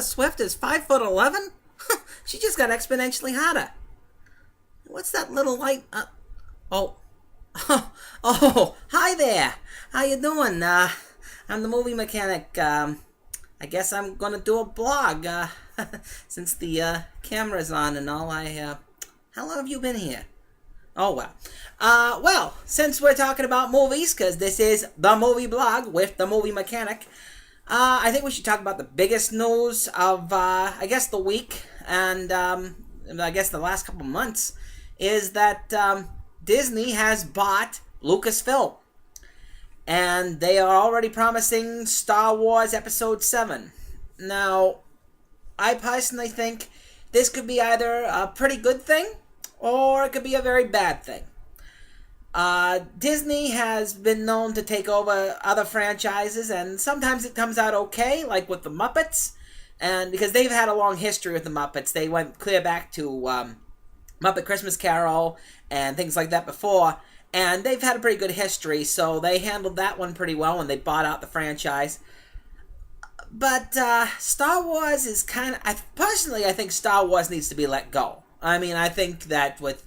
Swift is 5'11"? She just got exponentially hotter. What's that little light? Oh. Oh, hi there. How you doing? I'm the movie mechanic. I guess I'm gonna do a blog, since the camera's on and all. How long have you been here? Oh, well. Well, since we're talking about movies, because this is the movie blog with the movie mechanic, I think we should talk about the biggest news of, I guess, the week, and, I guess the last couple months, is that, Disney has bought Lucasfilm. And they are already promising Star Wars Episode 7. Now, I personally think this could be either a pretty good thing, or it could be a very bad thing. Disney has been known to take over other franchises, and sometimes it comes out okay, like with the Muppets. And because they've had a long history with the Muppets, they went clear back to Muppet Christmas Carol and things like that before. And they've had a pretty good history, so they handled that one pretty well when they bought out the franchise. But Star Wars is kind of... Personally, I think Star Wars needs to be let go. I mean, I think that with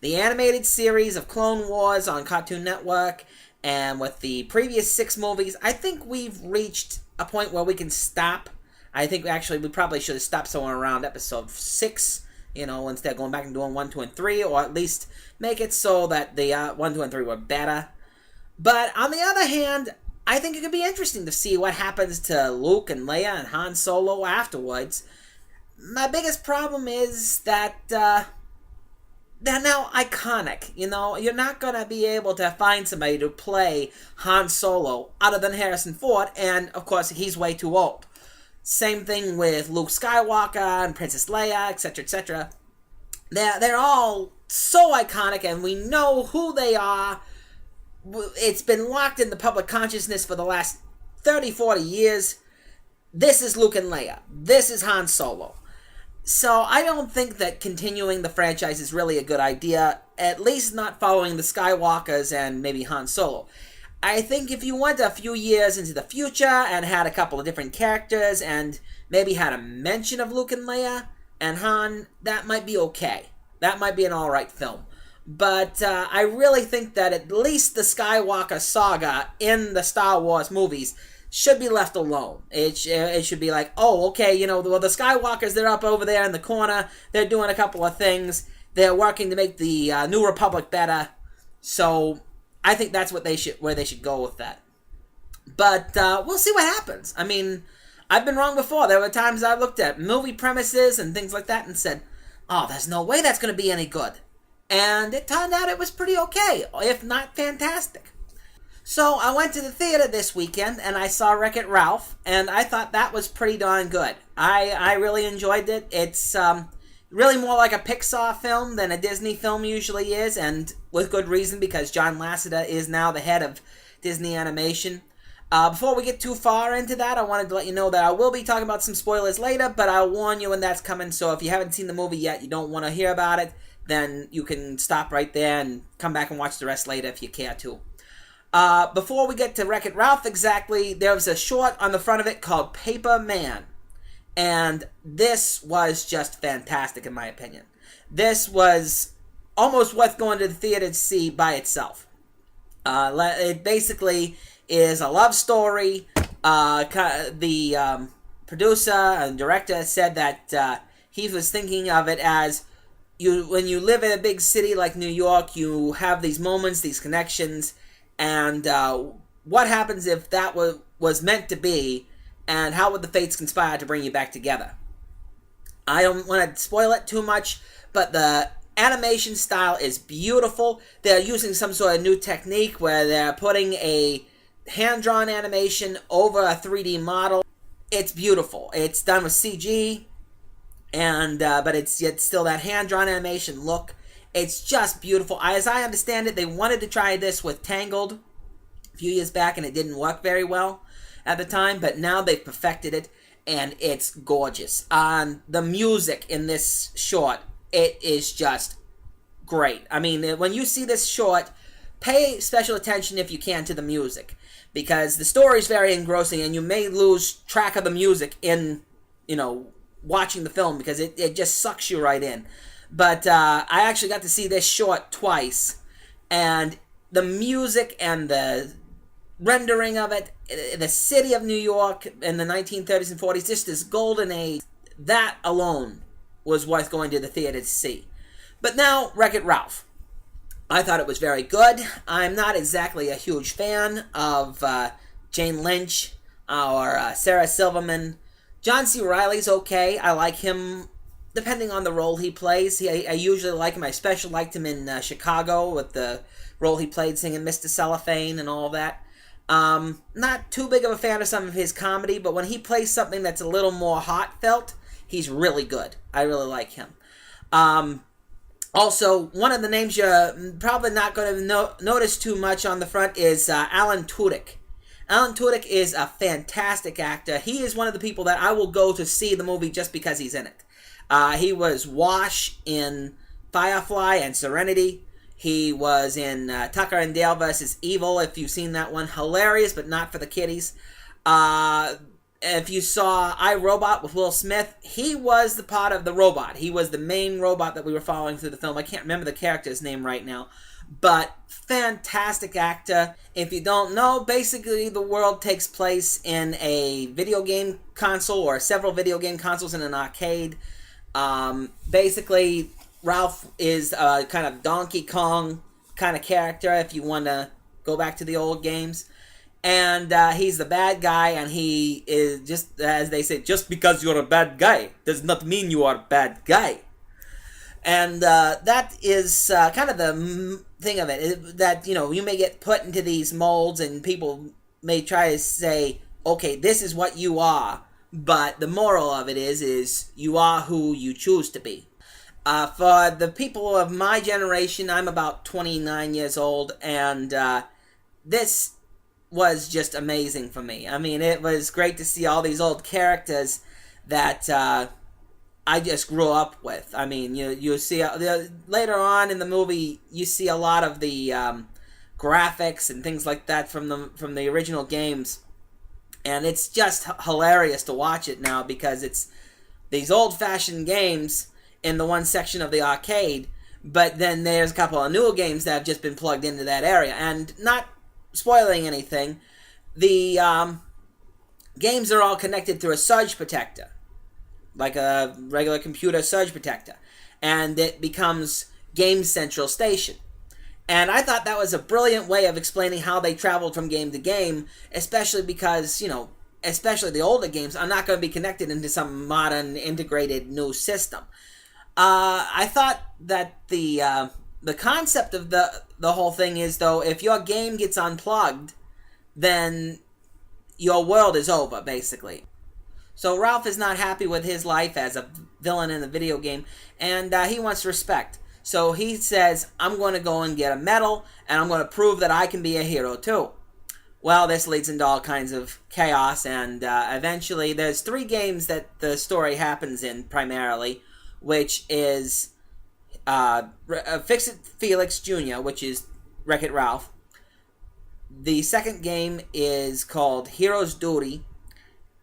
the animated series of Clone Wars on Cartoon Network, and with the previous 6 movies, I think we've reached a point where we can stop. I think actually we probably should have stopped somewhere around episode 6, instead of going back and doing 1, 2, and 3, or at least make it so that the 1, 2, and 3 were better. But on the other hand, I think it could be interesting to see what happens to Luke and Leia and Han Solo afterwards. My biggest problem is that they're now iconic. You're not going to be able to find somebody to play Han Solo other than Harrison Ford, and of course he's way too old. Same thing with Luke Skywalker and Princess Leia, etc., etc. They're all so iconic, and we know who they are. It's been locked in the public consciousness for the last 30, 40 years. This is Luke and Leia. This is Han Solo. So I don't think that continuing the franchise is really a good idea, at least not following the Skywalkers and maybe Han Solo. I think if you went a few years into the future and had a couple of different characters and maybe had a mention of Luke and Leia and Han, that might be okay. That might be an alright film. But I really think that at least the Skywalker saga in the Star Wars movies should be left alone. It should be like, oh, okay, the Skywalkers, they're up over there in the corner. They're doing a couple of things. They're working to make the New Republic better. So I think that's where they should go with that. But we'll see what happens. I mean, I've been wrong before. There were times I looked at movie premises and things like that and said, oh, there's no way that's going to be any good. And it turned out it was pretty okay, if not fantastic. So I went to the theater this weekend and I saw Wreck-It Ralph, and I thought that was pretty darn good. I really enjoyed it. It's really more like a Pixar film than a Disney film usually is, and with good reason, because John Lasseter is now the head of Disney Animation. Before we get too far into that, I wanted to let you know that I will be talking about some spoilers later, but I'll warn you when that's coming, so if you haven't seen the movie yet, you don't want to hear about it, then you can stop right there and come back and watch the rest later if you care to. Before we get to Wreck-It Ralph exactly, there was a short on the front of it called PAPERMAN. And this was just fantastic in my opinion. This was almost worth going to the theater to see by itself. It basically is a love story. The producer and director said that he was thinking of it as when you live in a big city like New York, you have these moments, these connections, and what happens if that was meant to be, and how would the fates conspire to bring you back together? I don't want to spoil it too much, but the animation style is beautiful. They're using some sort of new technique where they're putting a hand-drawn animation over a 3D model. It's beautiful. It's done with CG, and but it's still that hand-drawn animation look. It's just beautiful. As I understand it, they wanted to try this with Tangled a few years back, and it didn't work very well at the time, but now they've perfected it, and it's gorgeous. The music in this short, it is just great. I mean, when you see this short, pay special attention if you can to the music, because the story is very engrossing, and you may lose track of the music in watching the film because it just sucks you right in. But I actually got to see this short twice, and the music and the rendering of it, the city of New York in the 1930s and 40s, just this golden age, that alone was worth going to the theater to see. But now, Wreck-It Ralph. I thought it was very good. I'm not exactly a huge fan of Jane Lynch or Sarah Silverman. John C. Reilly's okay. I like him depending on the role he plays. I usually like him. I especially liked him in Chicago with the role he played singing Mr. Cellophane and all that. Not too big of a fan of some of his comedy, but when he plays something that's a little more heartfelt, he's really good. I really like him. Also, one of the names you're probably not going to notice too much on the front is Alan Tudyk. Alan Tudyk is a fantastic actor. He is one of the people that I will go to see the movie just because he's in it. He was Wash in Firefly and Serenity. He was in Tucker and Dale vs. Evil, if you've seen that one. Hilarious, but not for the kiddies. If you saw I, Robot with Will Smith, he was the part of the robot. He was the main robot that we were following through the film. I can't remember the character's name right now. But fantastic actor. If you don't know, basically the world takes place in a video game console or several video game consoles in an arcade. Basically, Ralph is a kind of Donkey Kong kind of character, if you want to go back to the old games. And he's the bad guy, and he is, just as they say, just because you're a bad guy does not mean you are a bad guy. And that is kind of the thing of it, that, you may get put into these molds, and people may try to say, okay, this is what you are, but the moral of it is you are who you choose to be. For the people of my generation, I'm about 29 years old, and this was just amazing for me. I mean, it was great to see all these old characters that I just grew up with. I mean, you see later on in the movie, you see a lot of the graphics and things like that from the original games, and it's just hilarious to watch it now because it's these old-fashioned games in the one section of the arcade, but then there's a couple of newer games that have just been plugged into that area. And not spoiling anything, the games are all connected through a surge protector, like a regular computer surge protector, and it becomes Game Central Station. And I thought that was a brilliant way of explaining how they traveled from game to game, especially because, especially the older games are not going to be connected into some modern integrated new system. I thought that the concept of the whole thing is, though, if your game gets unplugged, then your world is over, basically. So Ralph is not happy with his life as a villain in a video game, and he wants respect. So he says, I'm going to go and get a medal, and I'm going to prove that I can be a hero too. Well, this leads into all kinds of chaos, and eventually there's 3 games that the story happens in primarily, which is Fix-It Felix Jr., which is Wreck-It Ralph. The second game is called Hero's Duty,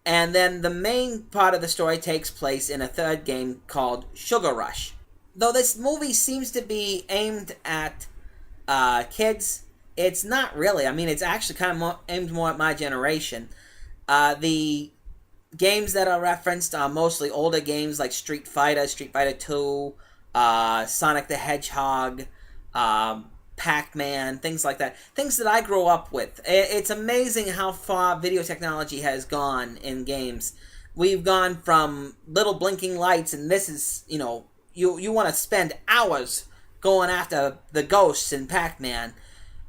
and then the main part of the story takes place in a third game called Sugar Rush. Though this movie seems to be aimed at kids, it's not really. I mean, it's actually kind of aimed more at my generation. The games that are referenced are mostly older games like Street Fighter 2, Sonic the Hedgehog, Pac-Man, things like that. Things that I grew up with. It's amazing how far video technology has gone in games. We've gone from little blinking lights, and this is, you want to spend hours going after the ghosts in Pac-Man,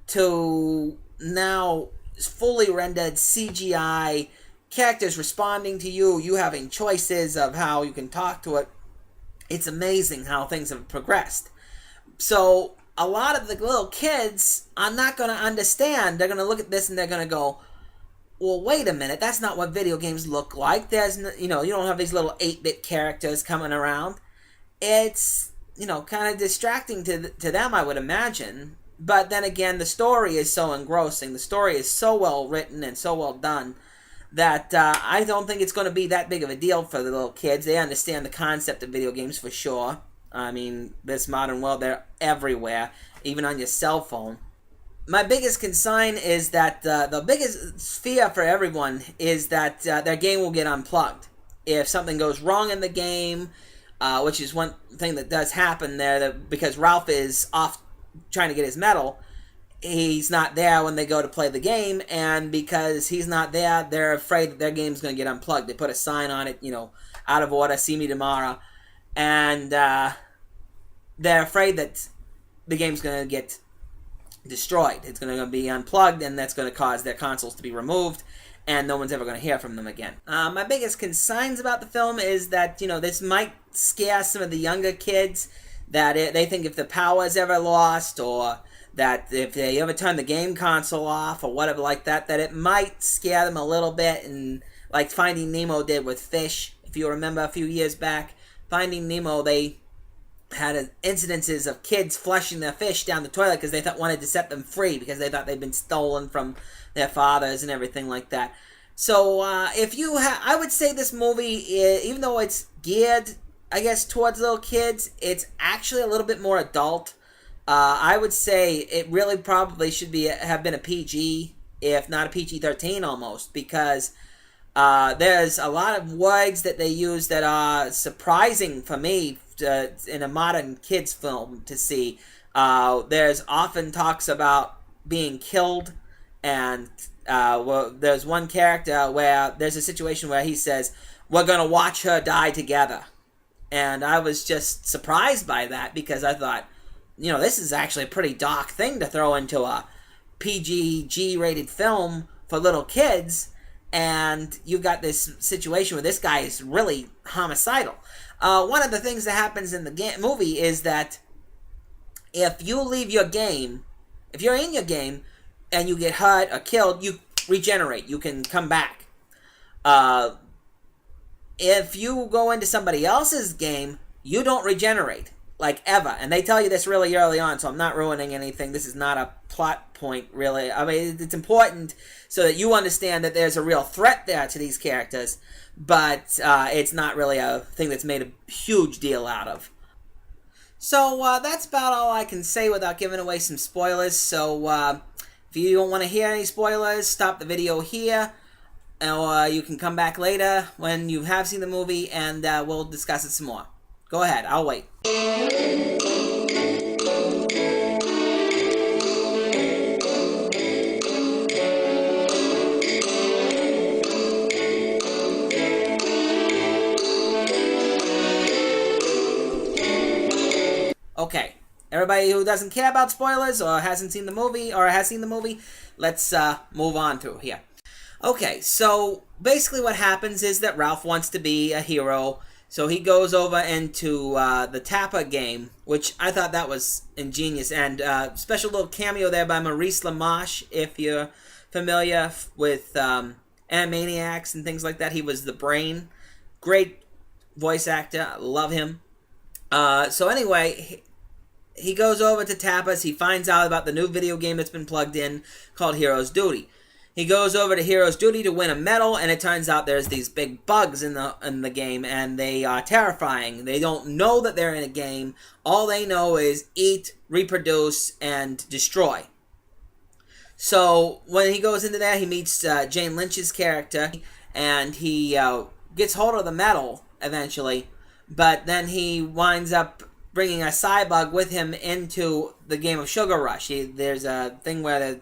to now fully rendered CGI, characters responding to you, you having choices of how you can talk to it. It's amazing how things have progressed. So a lot of the little kids are not going to understand. They're going to look at this and they're going to go, well, wait a minute, that's not what video games look like. There's, you don't have these little 8-bit characters coming around. It's, kind of distracting to them, I would imagine. But then again, the story is so engrossing. The story is so well written and so well done that I don't think it's going to be that big of a deal for the little kids. They understand the concept of video games for sure. I mean, this modern world, they're everywhere, even on your cell phone. My biggest concern is that the biggest fear for everyone is that their game will get unplugged. If something goes wrong in the game, which is one thing that does happen there, because Ralph is off trying to get his medal, he's not there when they go to play the game, and because he's not there, they're afraid that their game's going to get unplugged. They put a sign on it, out of order, see me tomorrow, and they're afraid that the game's going to get destroyed. It's going to be unplugged, and that's going to cause their consoles to be removed, and no one's ever going to hear from them again. My biggest concerns about the film is that, this might scare some of the younger kids, that they think if the power is ever lost, or that if they ever turn the game console off, or whatever like that, that it might scare them a little bit, and like Finding Nemo did with fish. If you remember a few years back, Finding Nemo, they had incidences of kids flushing their fish down the toilet because they wanted to set them free because they thought they'd been stolen from their fathers and everything like that. So I would say this movie, even though it's geared, I guess, towards little kids, it's actually a little bit more adult. I would say it really probably should have been a PG, if not a PG-13 almost, because there's a lot of words that they use that are surprising for me in a modern kids film to see. There's often talks about being killed, and there's one character where there's a situation where he says, "We're gonna watch her die together," and I was just surprised by that because I thought, this is actually a pretty dark thing to throw into a PG, G-rated film for little kids, and you've got this situation where this guy is really homicidal. One of the things that happens in the movie is that if you leave your game, if you're in your game and you get hurt or killed, you regenerate. You can come back. If you go into somebody else's game, you don't regenerate, like ever. And they tell you this really early on, so I'm not ruining anything. This is not a plot point, really. I mean, it's important so that you understand that there's a real threat there to these characters, but it's not really a thing that's made a huge deal out of. So that's about all I can say without giving away some spoilers. So if you don't want to hear any spoilers, stop the video here, or you can come back later when you have seen the movie and we'll discuss it some more. Go ahead, I'll wait. Okay, everybody who doesn't care about spoilers or hasn't seen the movie or has seen the movie, let's move on through here. Okay, so basically what happens is that Ralph wants to be a hero, so he goes over into the Tapper game, which I thought that was ingenious, and special little cameo there by Maurice LaMarche, if you're familiar with Animaniacs and things like that. He was the Brain. Great voice actor, I love him. So anyway, he goes over to Tapas. He finds out about the new video game that's been plugged in called Hero's Duty. He goes over to Hero's Duty to win a medal, and it turns out there's these big bugs in the game, and they are terrifying. They don't know that they're in a game. All they know is eat, reproduce, and destroy. So when he goes into there, he meets Jane Lynch's character, and he gets hold of the medal eventually, but then he winds up bringing a Cybug with him into the game of Sugar Rush. There's a thing where the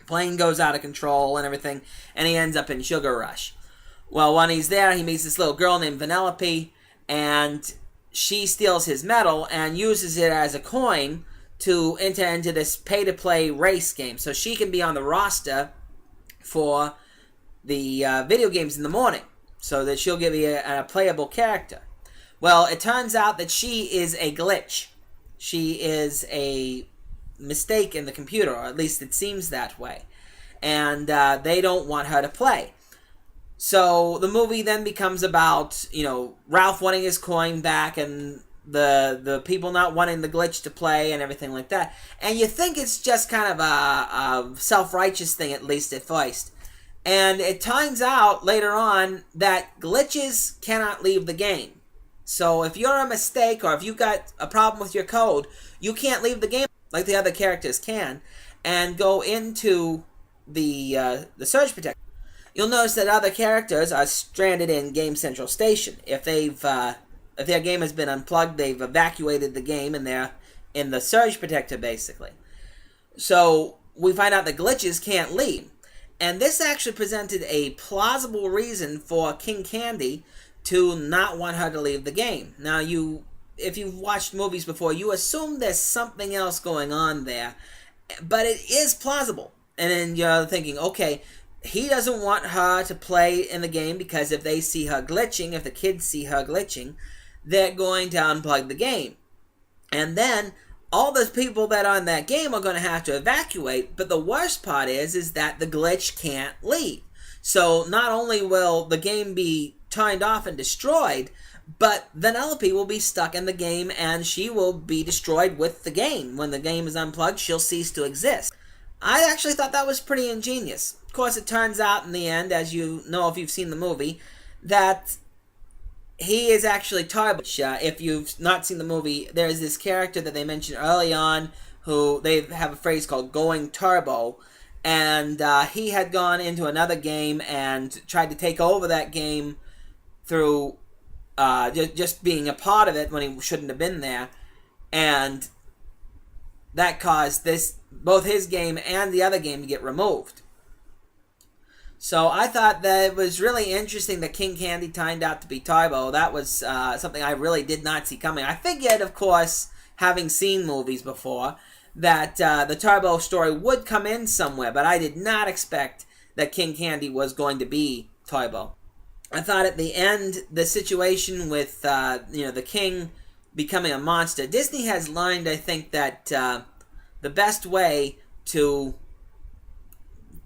plane goes out of control and everything, and he ends up in Sugar Rush. Well, when he's there, he meets this little girl named Vanellope, and she steals his medal and uses it as a coin to enter into this pay-to-play race game, so she can be on the roster for the video games in the morning, so that she'll give you a playable character. Well, it turns out that she is a glitch. She is a mistake in the computer, or at least it seems that way. And they don't want her to play. So the movie then becomes about, Ralph wanting his coin back and the people not wanting the glitch to play and everything like that. And you think it's just kind of a self-righteous thing, at least at first. And it turns out later on that glitches cannot leave the game. So if you're a mistake or if you got a problem with your code, you can't leave the game like the other characters can and go into the surge protector. You'll notice that other characters are stranded in Game Central Station. If their game has been unplugged, they've evacuated the game and they're in the surge protector basically. So we find out the glitches can't leave. And this actually presented a plausible reason for King Candy to not want her to leave the game. Now, if you've watched movies before, you assume there's something else going on there, but it is plausible. And then you're thinking, okay, he doesn't want her to play in the game because if they see her glitching, if the kids see her glitching, they're going to unplug the game. And then all those people that are in that game are going to have to evacuate, but the worst part is that the glitch can't leave. So not only will the game be turned off and destroyed, but Vanellope will be stuck in the game and she will be destroyed with the game. When the game is unplugged, she'll cease to exist. I actually thought that was pretty ingenious. Of course, it turns out in the end, as you know if you've seen the movie, that he is actually Turbo. If you've not seen the movie, there's this character that they mentioned early on who they have a phrase called going turbo, and he had gone into another game and tried to take over that game through just being a part of it when he shouldn't have been there, and that caused both his game and the other game to get removed. So I thought that it was really interesting that King Candy turned out to be Turbo. That was something I really did not see coming. I figured, of course, having seen movies before, that the Turbo story would come in somewhere, but I did not expect that King Candy was going to be Turbo. I thought at the end, the situation with the king becoming a monster, Disney has learned, I think, that the best way to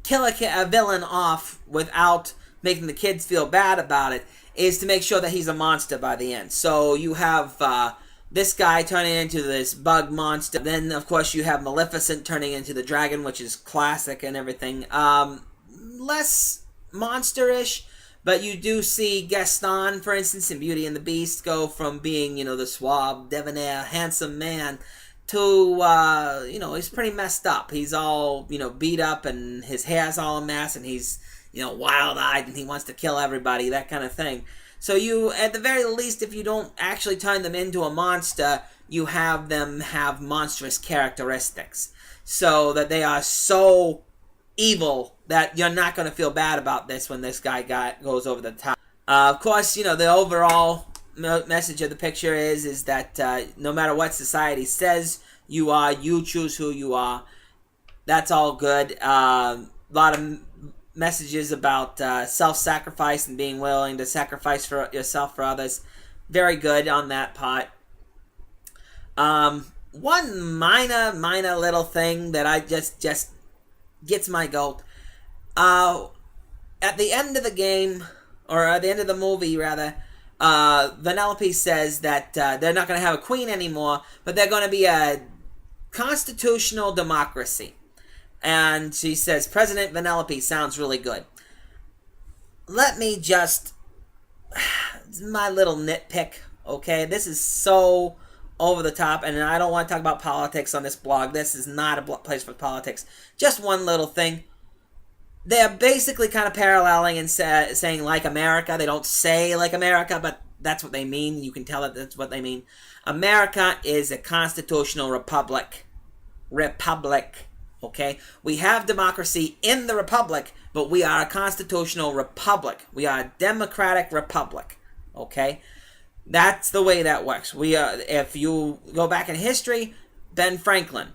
kill a villain off without making the kids feel bad about it is to make sure that he's a monster by the end. So you have this guy turning into this bug monster. Then, of course, you have Maleficent turning into the dragon, which is classic and everything. Less monster-ish, but you do see Gaston, for instance, in Beauty and the Beast, go from being, the suave, debonair, handsome man to, he's pretty messed up. He's all, beat up and his hair's all a mess and he's, wild-eyed and he wants to kill everybody, that kind of thing. So you, at the very least, if you don't actually turn them into a monster, you have them have monstrous characteristics. So that they are so evil that you're not going to feel bad about this when this guy goes over the top. Of course, the overall message of the picture is that no matter what society says you are, you choose who you are. That's all good. A lot of messages about self-sacrifice and being willing to sacrifice for yourself for others. Very good on that part. One minor little thing that I just gets my goat. At the end of the game, or at the end of the movie rather, Vanellope says that they're not going to have a queen anymore, but they're going to be a constitutional democracy. And she says, President Vanellope sounds really good. Let me just... my little nitpick, okay? This is so over the top, and I don't want to talk about politics on this blog. This is not a place for politics. Just one little thing. They're basically kind of paralleling and saying like America. They don't say like America, but that's what they mean. You can tell that that's what they mean. America is a constitutional republic. Okay? We have democracy in the republic, but we are a constitutional republic. We are a democratic republic. Okay? That's the way that works. We are. If you go back in history, Ben Franklin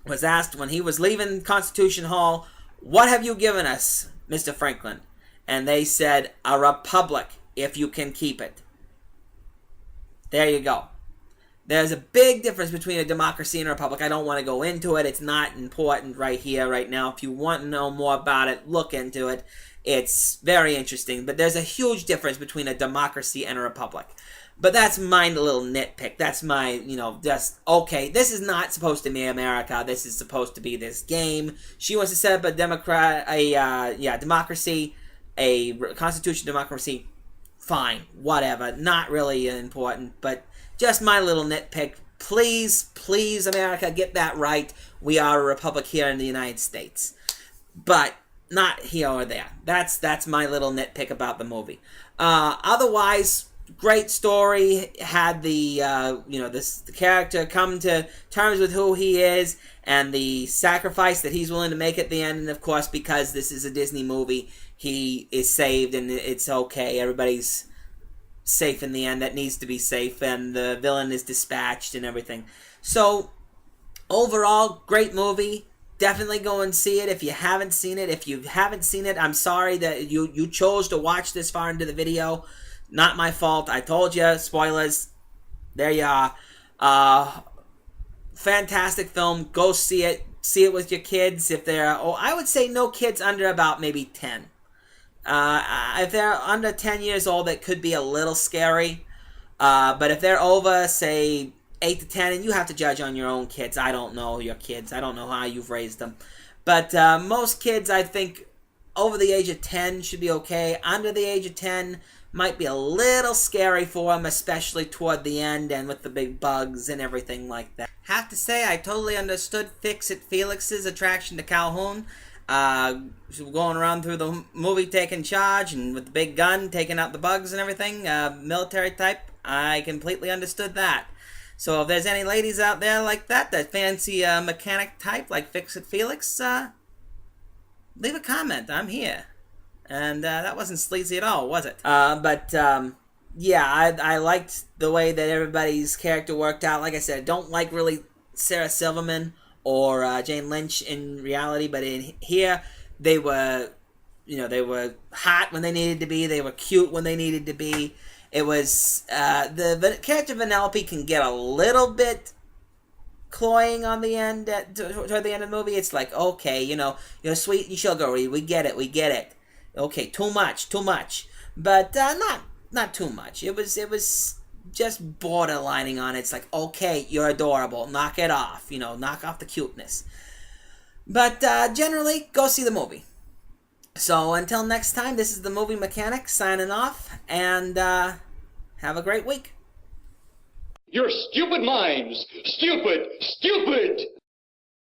was asked when he was leaving Constitution Hall, "What have you given us, Mr. Franklin?" And they said, "A republic, if you can keep it." There you go. There's a big difference between a democracy and a republic. I don't want to go into it. It's not important right here, right now. If you want to know more about it, look into it. It's very interesting. But there's a huge difference between a democracy and a republic. But that's my little nitpick. That's my, just, okay, this is not supposed to be America. This is supposed to be this game. She wants to set up a democracy, a constitutional democracy. Fine, whatever. Not really important, but just my little nitpick. Please, please, America, get that right. We are a republic here in the United States. But not here or there. That's my little nitpick about the movie. Otherwise, great story. Had the the character come to terms with who he is and the sacrifice that he's willing to make at the end. And of course, because this is a Disney movie, he is saved and it's okay. Everybody's safe in the end that needs to be safe, and the villain is dispatched and everything. So overall, great movie. Definitely go and see it if you haven't seen it. If you haven't seen it, I'm sorry that you chose to watch this far into the video. Not my fault. I told you. Spoilers. There you are. Fantastic film. Go see it. See it with your kids. If they're... I would say no kids under about maybe 10. If they're under 10 years old, it could be a little scary. But if they're over, say, 8 to 10, and you have to judge on your own kids. I don't know your kids. I don't know how you've raised them. But most kids, I think, over the age of 10 should be okay. Under the age of 10 might be a little scary for them, especially toward the end and with the big bugs and everything like that. Have to say, I totally understood Fix-It Felix's attraction to Calhoun. Going around through the movie taking charge and with the big gun taking out the bugs and everything, military type. I completely understood that. So if there's any ladies out there like that fancy mechanic type like Fix-It Felix, leave a comment. I'm here. And that wasn't sleazy at all, was it? Yeah, I liked the way that everybody's character worked out. Like I said, I don't like really Sarah Silverman or Jane Lynch in reality, but in here they were, they were hot when they needed to be. They were cute when they needed to be. It was the character Vanellope can get a little bit cloying on the end toward the end of the movie. It's like, okay, you're sweet and sugary. We get it. Okay, too much, but not too much. It was just borderlining on it. It's like, okay, you're adorable. Knock it off. Knock off the cuteness. But generally, go see the movie. So until next time, this is the Movie Mechanic signing off, and have a great week. Your stupid minds! Stupid! Stupid!